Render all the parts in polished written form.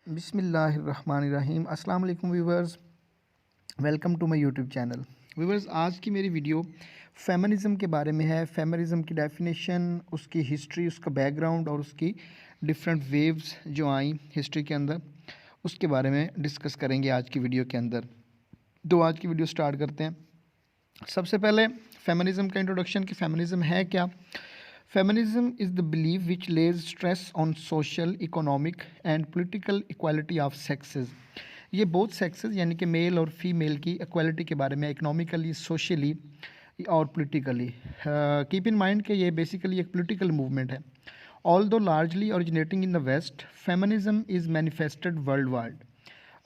बिस्मिल्लाहिर्रहमानिर्रहीम। अस्सलाम वालेकुम viewers, welcome to my YouTube channel. Viewers, आज की मेरी वीडियो फेमिनिज़म के बारे में है। फेमिनिज़म की डेफिनेशन, उसकी हिस्ट्री, उसका बैकग्राउंड और उसकी डिफरेंट वेव्स जो आई हिस्ट्री के अंदर, उसके बारे में डिस्कस करेंगे आज की वीडियो के अंदर। तो आज की वीडियो स्टार्ट करते हैं। सबसे पहले फेमिनिज़म का इंट्रोडक्शन कि फेमिनिज़म है क्या। Feminism is the believe which lays stress on social, economic and political equality of sexes. ये बोथ सेक्सेस यानी कि मेल और फीमेल की इक्वालिटी के बारे में, इकोनॉमिकली, सोशली और पॉलिटिकली। कीप इन माइंड कि ये बेसिकली एक पॉलिटिकल मूवमेंट है। Although largely originating in the west, feminism is manifested worldwide.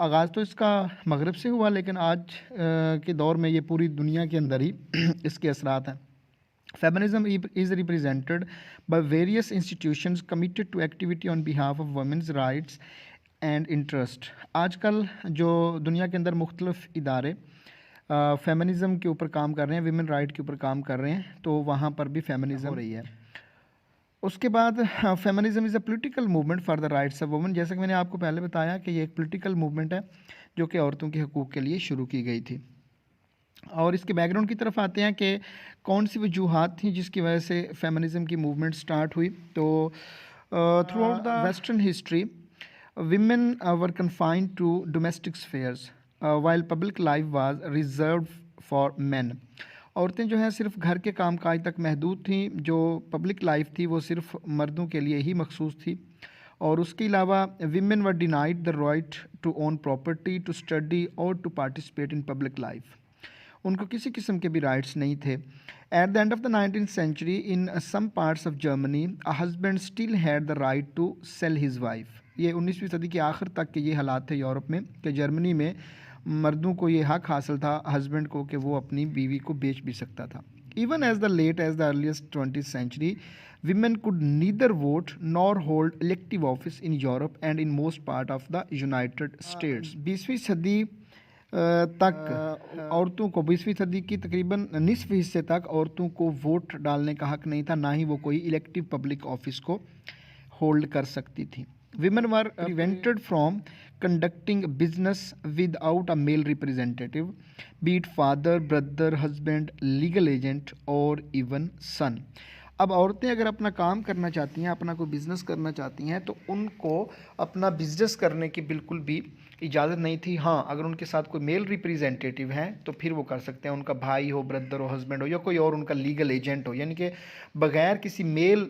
आगाज़ तो इसका मगरब से हुआ, लेकिन आज के दौर में ये पूरी दुनिया के अंदर ही इसके असरात हैं। Feminism is represented by various institutions committed to activity on behalf of women's rights and interest। आजकल जो दुनिया के अंदर मुख्तलिफ इदारे फेमिनिज़म के ऊपर काम कर रहे हैं, विमेन राइट के ऊपर काम कर रहे हैं, तो वहाँ पर भी फेमिनिज़म हो रही है। उसके बाद feminism is a political movement for the rights of women. जैसा कि मैंने आपको पहले बताया कि ये एक पॉलिटिकल मूवमेंट है जो कि औरतों के हकूक़ के लिए शुरू की गई थी। और इसके बैकग्राउंड की तरफ आते हैं कि कौन सी वजूहात थी जिसकी वजह से फेमिनिज़म की मूवमेंट स्टार्ट हुई। तो through out the western history, women were confined to domestic spheres while public life was reserved for men। औरतें जो हैं सिर्फ घर के काम काज तक महदूद थीं। जो पब्लिक लाइफ थी वो सिर्फ मर्दों के लिए ही मखसूस थी। और उसके अलावा women were denied the right to own property, to study or to participate in public life। उनको किसी किस्म के भी राइट्स नहीं थे। At the end of the 19th century, in some parts of Germany, a husband still had the right to sell his wife. ये 19वीं सदी के आखिर तक के ये हालात थे यूरोप में कि जर्मनी में मर्दों को ये हक हासिल था हस्बैंड को कि वो अपनी बीवी को बेच भी सकता था। Even as the late as the earliest 20th century, women could neither vote nor hold elective office in Europe and in most part of the United States। 20वीं सदी तक औरतों को, 20वीं सदी की तकरीबन निसफ हिस्से तक औरतों को वोट डालने का हक नहीं था, ना ही वो कोई इलेक्टिव पब्लिक ऑफिस को होल्ड कर सकती थी। Women were prevented from conducting business without a male representative, be it father, brother, husband, legal agent or even son। अब औरतें अगर अपना काम करना चाहती हैं, अपना कोई बिज़नेस करना चाहती हैं, तो उनको अपना बिज़नेस करने की बिल्कुल भी इजाज़त नहीं थी। हाँ, अगर उनके साथ कोई मेल रिप्रेजेंटेटिव है तो फिर वो कर सकते हैं। उनका भाई हो, ब्रदर हो, हस्बैंड हो या कोई और उनका लीगल एजेंट हो, यानी कि बग़ैर किसी मेल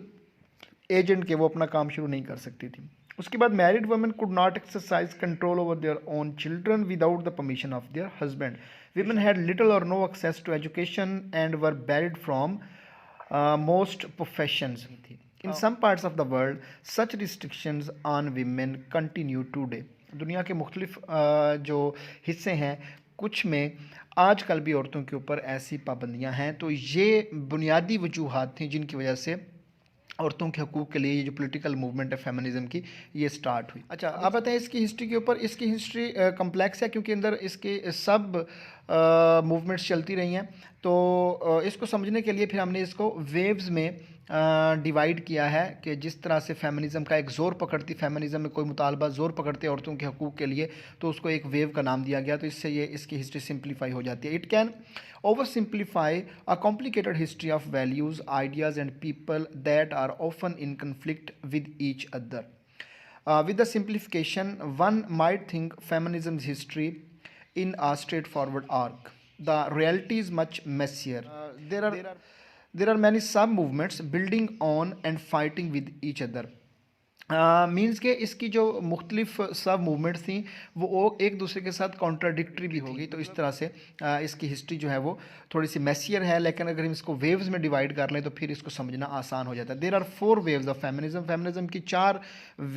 एजेंट के वो अपना काम शुरू नहीं कर सकती थी। उसके बाद married women could not exercise control over their own children without the permission of their husband. Women had little or no access to education and were barred from most professions। In some parts of the world, such restrictions on women continue today। दुनिया के मुख्तलिफ जो हिस्से हैं, कुछ में आजकल भी औरतों के ऊपर ऐसी पाबंदियां हैं। तो ये बुनियादी वजूहात थी जिनकी वजह से औरतों के हकूक़ के लिए ये जो पॉलिटिकल मूवमेंट है फेमिनिज़म की, ये स्टार्ट हुई। अच्छा, आप बताएं इसकी हिस्ट्री के ऊपर। इसकी हिस्ट्री कम्प्लेक्स है क्योंकि अंदर इसके सब मूवमेंट्स चलती रही हैं। तो इसको समझने के लिए फिर हमने इसको वेव्स में डिवाइड किया है कि जिस तरह से फेमिनिज़म का एक ज़ोर पकड़ती, फेमिनिज़म में कोई मुतालबा ज़ोर पकड़ते औरतों के हकूक़ के लिए, तो उसको एक वेव का नाम दिया गया। तो इससे ये इसकी हिस्ट्री सिंप्लीफाई हो जाती है। It can oversimplify a complicated history of values, ideas and people that are often in conflict with each other. With the simplification, one might think feminism's history in a straightforward arc. The reality is much messier। there are many sub movements building on and fighting with each other। Means के इसकी जो मुख्तलिफ सब movements थी वो एक दूसरे के साथ कॉन्ट्राडिक्टरी भी होगी। तो इस तरह से इसकी हिस्ट्री जो है वो थोड़ी सी मैसियर है। लेकिन अगर हम इसको वेव्स में डिवाइड कर लें तो फिर इसको समझना आसान हो जाता है। There are 4 waves of feminism. Feminism की 4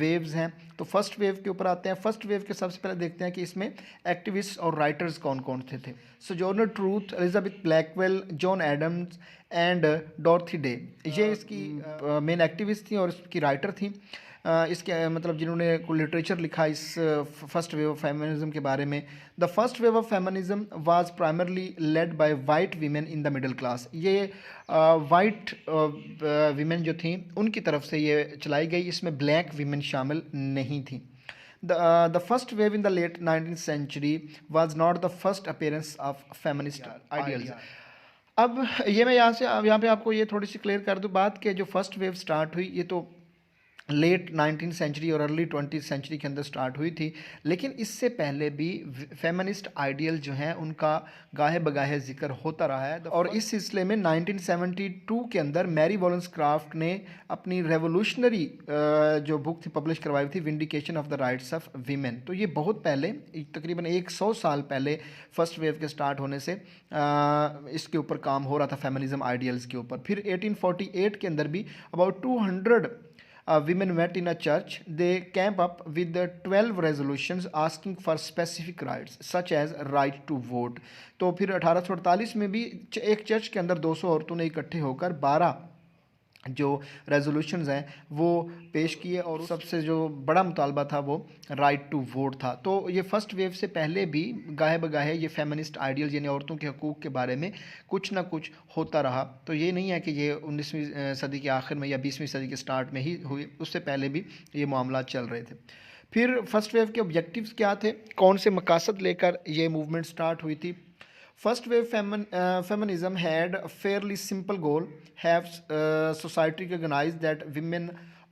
वेव्स हैं। तो फर्स्ट वेव के ऊपर आते हैं। फर्स्ट वेव के सबसे पहले देखते हैं कि इसमें एक्टिविस्ट और राइटर्स कौन कौन थे। Sojourner Truth, Elizabeth Blackwell, John Adams and Dorothy Day, ये इसकी मेन एक्टिविस्ट थी और इसकी राइटर थी। इसके मतलब जिन्होंने लिटरेचर लिखा इस फर्स्ट वेव ऑफ फेमिनिज्म के बारे में। The first wave of feminism was primarily led by white women in the middle class. ये वाइट वीमेन जो थी उनकी तरफ से ये चलाई गई। इसमें ब्लैक वीमेन शामिल नहीं थी। The first wave in the late 19th century was not the first appearance of feminist ideals. अब ये मैं यहाँ पे आपको ये थोड़ी सी क्लियर कर दूँ बात कि जो फर्स्ट वेव स्टार्ट हुई ये तो लेट 19th सेंचुरी और अर्ली 20th सेंचुरी के अंदर स्टार्ट हुई थी, लेकिन इससे पहले भी फेमिनिस्ट आइडियल जो हैं उनका गाहे बगाहे जिक्र होता रहा है। और इस सिलसिले में 1972 के अंदर मैरी वॉलन्सक्राफ्ट ने अपनी रेवोल्यूशनरी जो बुक थी पब्लिश करवाई थी, vindication of the rights of women. तो ये बहुत पहले, तकरीबन 100 साल पहले फर्स्ट वेव के स्टार्ट होने से इसके ऊपर काम हो रहा था, फेमिनिज्म आइडियल्स के ऊपर। फिर 1848 के अंदर भी about 200 women met in a church. They came up with the 12 resolutions asking for specific rights such as right to vote. तो फिर 1848 में भी एक चर्च के अंदर 200 औरतों ने इकट्ठे होकर 12 जो रेजोल्यूशंस हैं वो पेश किए, और सबसे जो बड़ा मुतालबा था वो राइट टू वोट था। तो ये फर्स्ट वेव से पहले भी गाहे बगाहे ये फेमिनिस्ट आइडियल यानी औरतों के हकूक़ के बारे में कुछ ना कुछ होता रहा। तो ये नहीं है कि ये 19वीं सदी के आखिर में या 20वीं सदी के स्टार्ट में ही हुई, उससे पहले भी ये मामला चल रहे थे। फिर फर्स्ट वेव के ऑब्जेक्टिव्स क्या थे, कौन से मकासद लेकर ये मूवमेंट स्टार्ट हुई थी। First wave feminism had a fairly simple goal: have society recognize that women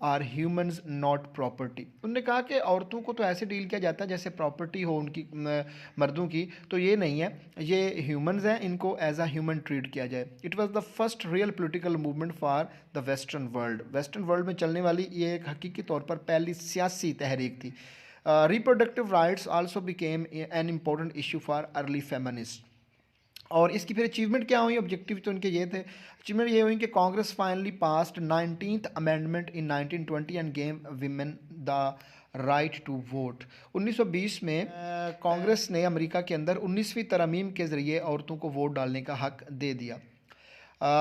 are humans not property. उन्होंने कहा कि औरतों को तो ऐसे डील किया जाता है जैसे प्रॉपर्टी हो उनकी, मर्दों की, तो ये नहीं है, ये ह्यूमंस हैं, इनको एज अ ह्यूमन ट्रीट किया जाए। It was the first real political movement for the western world. Western world में चलने वाली ये एक हकीकी तौर पर पहली सियासी तहरीक थी। Reproductive rights also became an important issue for early feminist. और इसकी फिर अचीवमेंट क्या हुई, ऑब्जेक्टिव तो उनके ये थे। अचीवमेंट ये हुई कि Congress finally passed 19th amendment in 1920 and gave women the right to vote. 1920 में कांग्रेस ने अमेरिका के अंदर 19वीं तरमीम के ज़रिए औरतों को वोट डालने का हक दे दिया।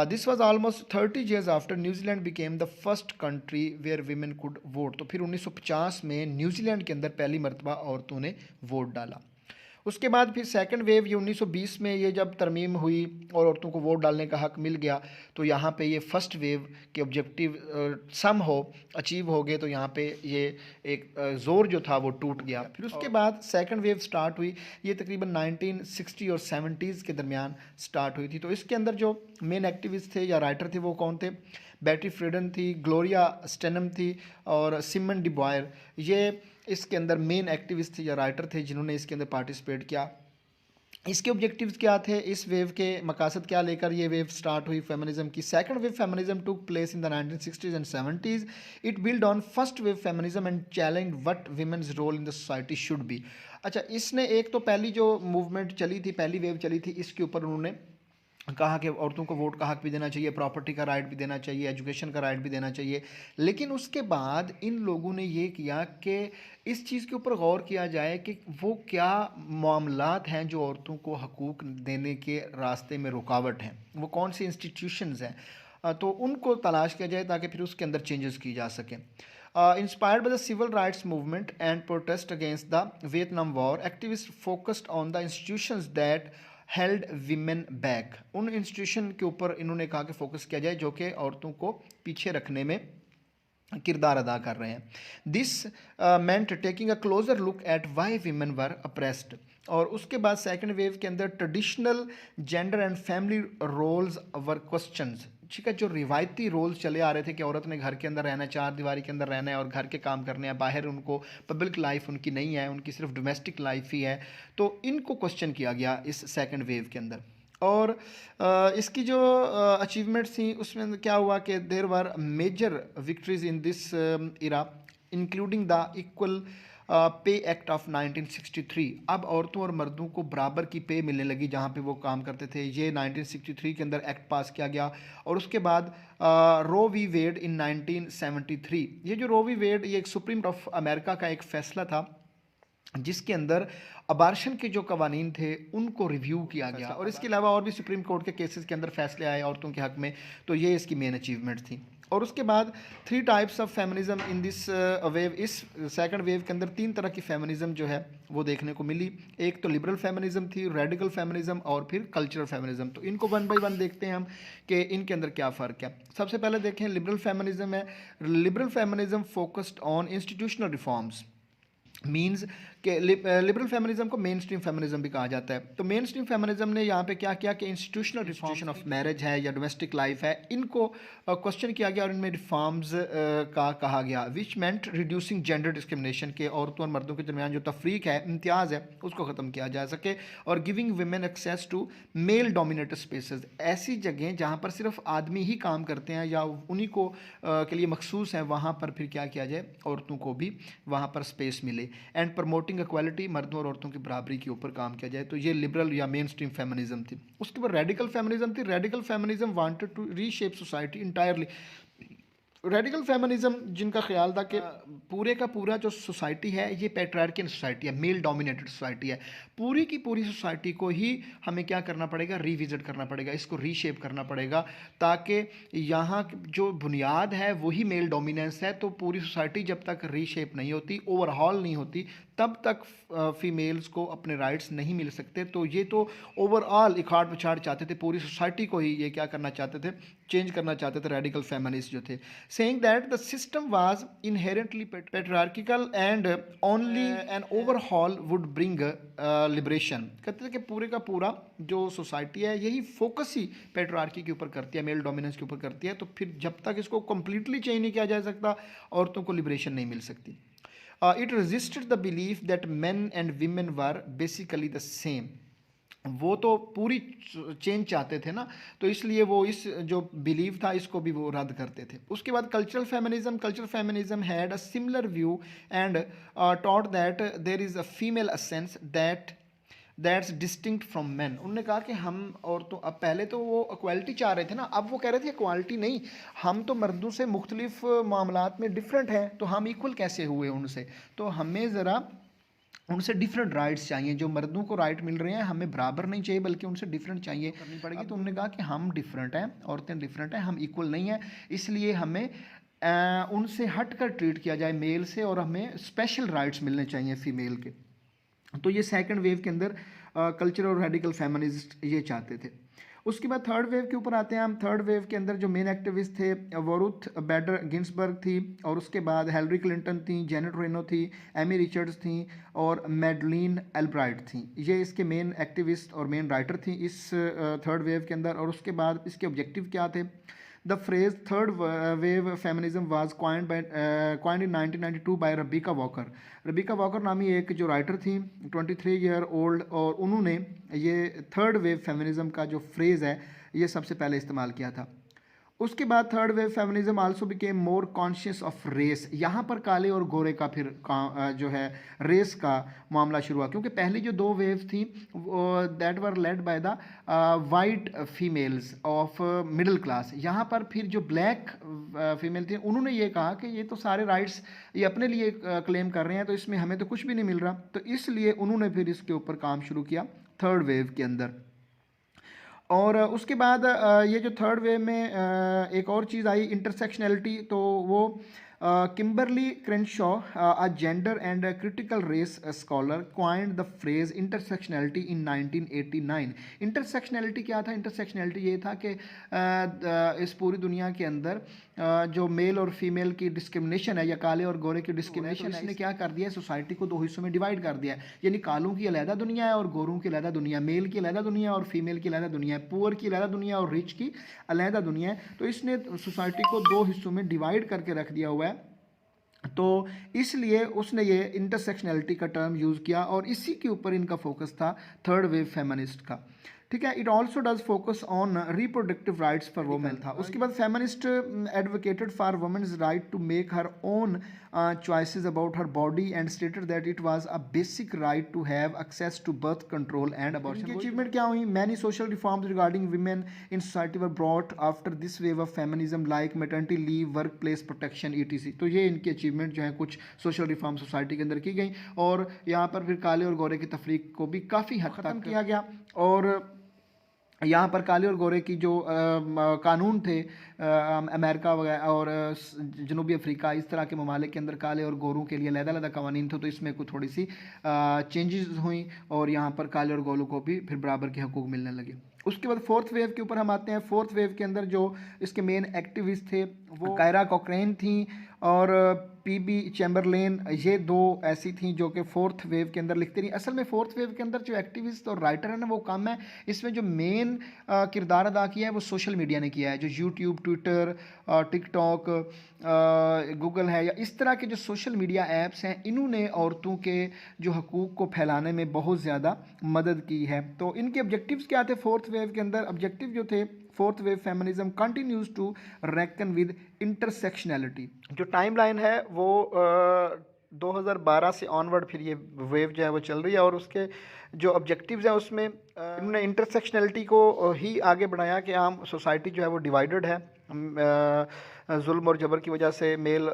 This was almost 30 years after New Zealand became the first country where women could vote. तो फिर 1950 में न्यूजीलैंड के अंदर पहली मरतबा औरतों ने वोट डाला। उसके बाद फिर सेकंड वेव ये 1920 में ये जब तरमीम हुई और औरतों को वोट डालने का हक मिल गया, तो यहाँ पे ये फर्स्ट वेव के ऑब्जेक्टिव सम हो अचीव हो गए, तो यहाँ पे ये एक ज़ोर जो था वो टूट गया। फिर उसके बाद सेकंड वेव स्टार्ट हुई, ये तकरीबन 1960 और 70s के दरमियान स्टार्ट हुई थी। तो इसके अंदर जो मेन एक्टिविस्ट थे या राइटर थे वो कौन थे, बैटी फ्रीडन थी, ग्लोरिया स्टेनम थी और सिमन डी बॉयर। ये इसके अंदर मेन एक्टिविस्ट थे या राइटर थे जिन्होंने इसके अंदर पार्टिसिपेट किया। इसके ऑब्जेक्टिव्स क्या थे, इस वेव के मकासद क्या लेकर ये वेव स्टार्ट हुई फेमिनिज्म की। Second wave feminism took place in the 1960s and 70s। It build on first wave feminism and challenge what women's role in the society should be. अच्छा, इसने एक तो पहली जो मूवमेंट चली थी, पहली वेव चली थी, इसके ऊपर उन्होंने कहा कि औरतों को वोट का हक भी देना चाहिए, प्रॉपर्टी का राइट भी देना चाहिए, एजुकेशन का राइट भी देना चाहिए। लेकिन उसके बाद इन लोगों ने ये किया कि इस चीज़ के ऊपर गौर किया जाए कि वो क्या मामलात हैं जो औरतों को हकूक़ देने के रास्ते में रुकावट हैं, वो कौन सी इंस्टीट्यूशंस हैं, तो उनको तलाश किया जाए ताकि फिर उसके अंदर चेंजेस की जा सकें। Inspired by the civil rights movement and protest against the Vietnam War, activists focused on the institutions that held women back. उन इंस्टीट्यूशन के ऊपर इन्होंने कहा कि फोकस किया जाए जो कि औरतों को पीछे रखने में किरदार अदा कर रहे हैं। This meant taking a closer look at why women were oppressed. और उसके बाद सेकंड वेव के अंदर traditional gender and family roles were questions. ठीक है, जो रिवायती रोल्स चले आ रहे थे कि औरत ने घर के अंदर रहना है, चार दीवारी के अंदर रहना है और घर के काम करने हैं, बाहर उनको पब्लिक लाइफ उनकी नहीं है, उनकी सिर्फ डोमेस्टिक लाइफ ही है, तो इनको क्वेश्चन किया गया इस सेकंड वेव के अंदर। और इसकी जो अचीवमेंट्स थी उसमें क्या हुआ कि there were major victories in this era including the equal pay act of 1963। अब औरतों और मर्दों को बराबर की पे मिलने लगी जहाँ पे वो काम करते थे। ये 1963 के अंदर एक्ट पास किया गया। और उसके बाद रो वी वेड इन 1973। ये जो रो वी वेड ये एक सुप्रीम कोर्ट ऑफ अमेरिका का एक फ़ैसला था जिसके अंदर अबार्शन के जो कवानीन थे उनको रिव्यू किया गया। और इसके अलावा और भी सुप्रीम कोर्ट के केसेस के अंदर फैसले आए औरतों के हक में, तो ये इसकी मेन अचीवमेंट थी। और उसके बाद 3 types of feminism in this wave. इस सेकंड वेव के अंदर 3 तरह की फेमिनिज्म जो है वो देखने को मिली। एक तो लिबरल फेमिनिज्म थी, रेडिकल फेमिनिज्म और फिर कल्चरल फेमिनिज्म। तो इनको वन बाय वन देखते हैं हम कि इनके अंदर क्या फ़र्क है। सबसे पहले देखें लिबरल फेमिनिज्म है। Liberal feminism focused on institutional reforms. Means के लिबरल फेमिनिज्म को मेन स्ट्रीम फेमिनिज्म भी कहा जाता है। तो मेन स्ट्रीम फेमिनिज्म ने यहाँ पे क्या किया कि इंस्टीट्यूशनल रिफॉर्म ऑफ मैरिज है या डोमेस्टिक लाइफ है, इनको क्वेश्चन किया गया और इनमें रिफॉर्म्स का कहा गया, विच मेंट रिड्यूसिंग जेंडर डिस्क्रिमिनेशन के औरतों और मर्दों के दरमियान जो तफरीक है, इम्तियाज़ है, उसको ख़त्म किया जा सके, और giving women access to male dominated spaces, ऐसी जगह जहाँ पर सिर्फ आदमी ही काम करते हैं या उन्हीं को के लिए मखसूस है, वहाँ पर फिर क्या किया जाए, औरतों को भी वहाँ पर स्पेस मिले, एंड प्रमोटिंग इक्वालिटी, मर्दों और औरतों की बराबरी के ऊपर काम किया जाए। तो ये लिबरल या मेन स्ट्रीम फेमिनिज्म थी। उसके बाद रेडिकल फेमिनिज्म थी। Radical feminism wanted to reshape society entirely. Radical feminism जिनका ख्याल था कि पूरे का पूरा जो सोसाइटी है ये पैट्रियार्कियल सोसाइटी है, मेल डोमिनेटेड सोसाइटी है, पूरी की पूरी सोसाइटी को ही हमें क्या करना पड़ेगा, रिविजिट करना पड़ेगा, इसको रीशेप करना पड़ेगा, ताकि यहाँ जो बुनियाद है वही मेल डोमिनेंस है। तो पूरी सोसाइटी जब तक रीशेप नहीं होती, ओवरहॉल नहीं होती, तब तक फीमेल्स को अपने राइट्स नहीं मिल सकते। तो ये तो ओवरऑल इखाड़ पिछाड़ चाहते थे, पूरी सोसाइटी को ही ये क्या करना चाहते थे, चेंज करना चाहते थे रेडिकल फेमिनिस्ट जो थे, saying that the system was inherently patriarchal and only an overhaul would bring liberation। कहते थे कि पूरे का पूरा जो सोसाइटी है यही फोकस ही पेट्रार्की के ऊपर करती है, मेल डोमिनेंस के ऊपर करती है, तो फिर जब तक इसको कंप्लीटली चेंज नहीं किया जा सकता, औरतों को लिबरेशन नहीं मिल सकती। It resisted the belief that main and women were basically the same. वो तो पूरी चेंज चाहते थे ना, तो इसलिए वो इस जो बिलीव था इसको भी वो रद्द करते थे। उसके बाद cultural feminism had a similar view and taught that there is a female essence that's distinct from man. उन्होंने कहा कि हम औरतों, अब पहले तो वो इक्वालिटी चाह रहे थे ना, अब वो कह रहे थे इक्वालिटी नहीं, हम तो मर्दों से मुख्तलिफ मामलात में डिफरेंट हैं, तो हम इक्वल कैसे हुए उनसे, तो हमें ज़रा उनसे डिफरेंट राइट्स चाहिए, जो मर्दों को राइट मिल रहे हैं हमें बराबर नहीं चाहिए बल्कि उनसे डिफरेंट चाहिए करनी पड़ेगी। तो उन्होंने कहा कि हम डिफरेंट हैं, औरतें डिफरेंट हैं, हम इक्वल नहीं हैं, इसलिए हमें उनसे हट कर ट्रीट किया जाए मेल से, और हमें स्पेशल राइट्स मिलने चाहिए फीमेल के। तो ये सेकंड वेव के अंदर कल्चर और रेडिकल फेमिनिस्ट ये चाहते थे। उसके बाद थर्ड वेव के ऊपर आते हैं हम। थर्ड वेव के अंदर जो मेन एक्टिविस्ट थे वोरुथ बैडर गिन्सबर्ग थी, और उसके बाद हिलरी क्लिंटन थी, जेनेट रेनो थी, एमी रिचर्ड्स थी, और मैडलीन एल्ब्राइट थी। ये इसके मेन एक्टिविस्ट और मेन राइटर थी इस थर्ड वेव के अंदर। और उसके बाद इसके ऑब्जेक्टिव क्या थे। The phrase third wave feminism was coined in 1992 by Rebecca Walker। Rebecca Walker नामी एक जो राइटर थी 23 ईयर ओल्ड, और उन्होंने ये थर्ड वेव फेमिनिज्म का जो फ्रेज़ है ये सबसे पहले इस्तेमाल किया था। उसके बाद third wave feminism also became more conscious of race. यहाँ पर काले और गोरे का फिर जो है रेस का मामला शुरू हुआ, क्योंकि पहली जो दो वेव थी that were led by the white females of middle class. यहाँ पर फिर जो ब्लैक फीमेल थी उन्होंने ये कहा कि ये तो सारे राइट्स ये अपने लिए क्लेम कर रहे हैं, तो इसमें हमें तो कुछ भी नहीं मिल रहा, तो इसलिए उन्होंने फिर इसके ऊपर काम शुरू किया थर्ड वेव के अंदर। और उसके बाद ये जो थर्ड वेव में एक और चीज़ आई इंटरसेक्शनैलिटी, तो वो Kimberlé Crenshaw a gender and critical race scholar coined the phrase intersectionality in 1989। Intersectionality क्या था? इंटरसेक्शनैलिटी ये था कि इस पूरी दुनिया के अंदर जो मेल और फीमेल की डिस्क्रिमिनेशन है या काले और गोरे की डिस्क्रिमिनेशन है, इसने क्या कर दिया है, सोसाइटी को दो हिस्सों में डिवाइड कर दिया है। यानी कालों की अलहदा दुनिया है और गोरों की अलहदा दुनिया, मेल की अलहदा दुनिया और फीमेल की अलहदा दुनिया है, पुअर की अलहदा दुनिया और रिच की अलहदा दुनिया है। तो इसने सोसाइटी को दो हिस्सों में डिवाइड करके रख दिया हुआ है, तो इसलिए उसने ये इंटरसेक्शनैलिटी का टर्म यूज़ किया, और इसी के ऊपर इनका फोकस था थर्ड वेव फेमिनिस्ट का। ठीक है। It also does focus on reproductive rights for women था। उसके बाद feminist advocated for women's right to make her own choices about her body and stated that it was a basic right to have access to birth control and abortion. इनकी achievement क्या हुई? Many social reforms regarding women in society were brought after this wave of feminism like maternity leave, work place protection, etc. तो ये इनकी achievement जो है कुछ social reform society के अंदर की गई, और यहाँ पर फिर काले और गोरे की तफरीक को भी काफ़ी हद तक किया गया। और यहाँ पर काले और गोरे की जो कानून थे अमेरिका वगैरह और जनूबी अफ्रीका, इस तरह के ममालिक के अंदर काले और गोरों के लिए अलग-अलग कानून थे, तो इसमें कुछ थोड़ी सी चेंजेस हुई, और यहाँ पर काले और गोरों को भी फिर बराबर के हकूक़ मिलने लगे। उसके बाद फोर्थ वेव के ऊपर हम आते हैं। फोर्थ वेव के अंदर जो इसके मेन एक्टिविस्ट थे वो कायरा कॉक्रेन थी, और पीबी चैम्बरलेन, ये दो ऐसी थी जो कि फोर्थ वेव के अंदर लिखती रही। असल में फोर्थ वेव के अंदर जो एक्टिविस्ट और राइटर है ना वो कम है, इसमें जो मेन किरदार अदा किया है वो सोशल मीडिया ने किया है। जो यूट्यूब, ट्विटर, टिकटॉक, गूगल है, या इस तरह के जो सोशल मीडिया ऐप्स हैं, इन्होंने औरतों के जो हकूक़ को फैलाने में बहुत ज़्यादा मदद की है। तो इनके ऑब्जेक्टिव्स क्या थे फोर्थ वेव के अंदर? ऑब्जेक्टिव जो थे, fourth wave feminism continues to reckon with intersectionality. जो टाइमलाइन है वो 2012 से ऑनवर्ड फिर ये वेव जो है वो चल रही है, और उसके जो ऑब्जेक्टिव्स हैं उसमें इन्होंने इंटरसेक्शनैलिटी को ही आगे बढ़ाया कि आम सोसाइटी जो है वो डिवाइडेड है, जुल्म और जबर की वजह से। मेल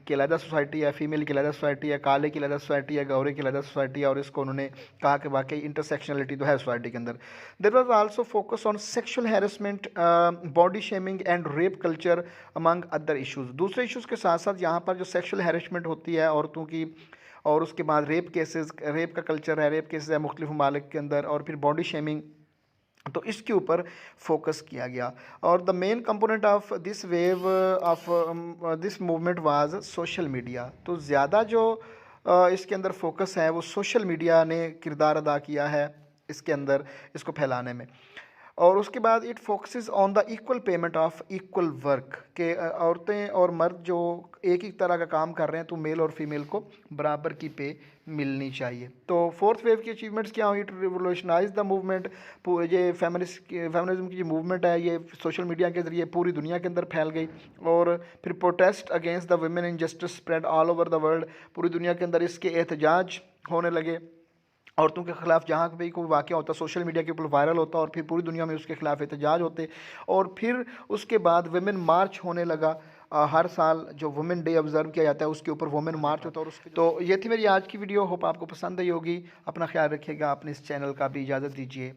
की अलहदा सोसाइटी है, फीमेल की अलहदा सोसाइटी है, काले की अलहदा सोसाइटी है, गौरे की अलहदा सोसाइटी है, और इसको उन्होंने कहा कि वाकई इंटरसेक्शनलिटी तो है सोसाइटी के अंदर। There was also focus on sexual harassment, body shaming and rape culture among other issues. दूसरे इश्यूज़ के साथ साथ यहाँ पर जो सेक्शुअल हैरेसमेंट होती है औरतों की, और उसके बाद रेप केसेस, रेप का कल्चर है, रेप केसेस है मुख्तलिफ ममालिक के अंदर, और फिर बॉडी शेमिंग, तो इसके ऊपर फोकस किया गया। और the main component of this wave of this movement was social media. तो ज़्यादा जो इसके अंदर फोकस है वो सोशल मीडिया ने किरदार अदा किया है इसके अंदर, इसको फैलाने में। और उसके बाद it focuses on the equal payment of equal work, के औरतें और मर्द जो एक ही तरह का काम कर रहे हैं तो मेल और फीमेल को बराबर की पे मिलनी चाहिए। तो फोर्थ वेव की अचीवमेंट्स क्या हुई? It revolutionise the movement. ये फेमिनिज्म की जो मूवमेंट है ये सोशल मीडिया के ज़रिए पूरी दुनिया के अंदर फैल गई। और फिर protest against the women injustice spread all over the world. पूरी दुनिया के अंदर इसके एहतजाज होने लगे। औरतों के ख़िलाफ़ जहाँ भी कोई वाक़या होता, सोशल मीडिया के ऊपर वायरल होता, और फिर पूरी दुनिया में उसके ख़िलाफ़ एहतजाज होते। और फिर उसके बाद वुमेन मार्च होने लगा। हर साल जो वुमेन डे ऑब्ज़र्व किया जाता है उसके ऊपर वुमेन मार्च होता है। और उसके तो ये थी मेरी आज की वीडियो। होप आपको पसंद आई होगी। अपना ख्याल रखिएगा। अपने इस चैनल का भी इजाज़त दीजिए।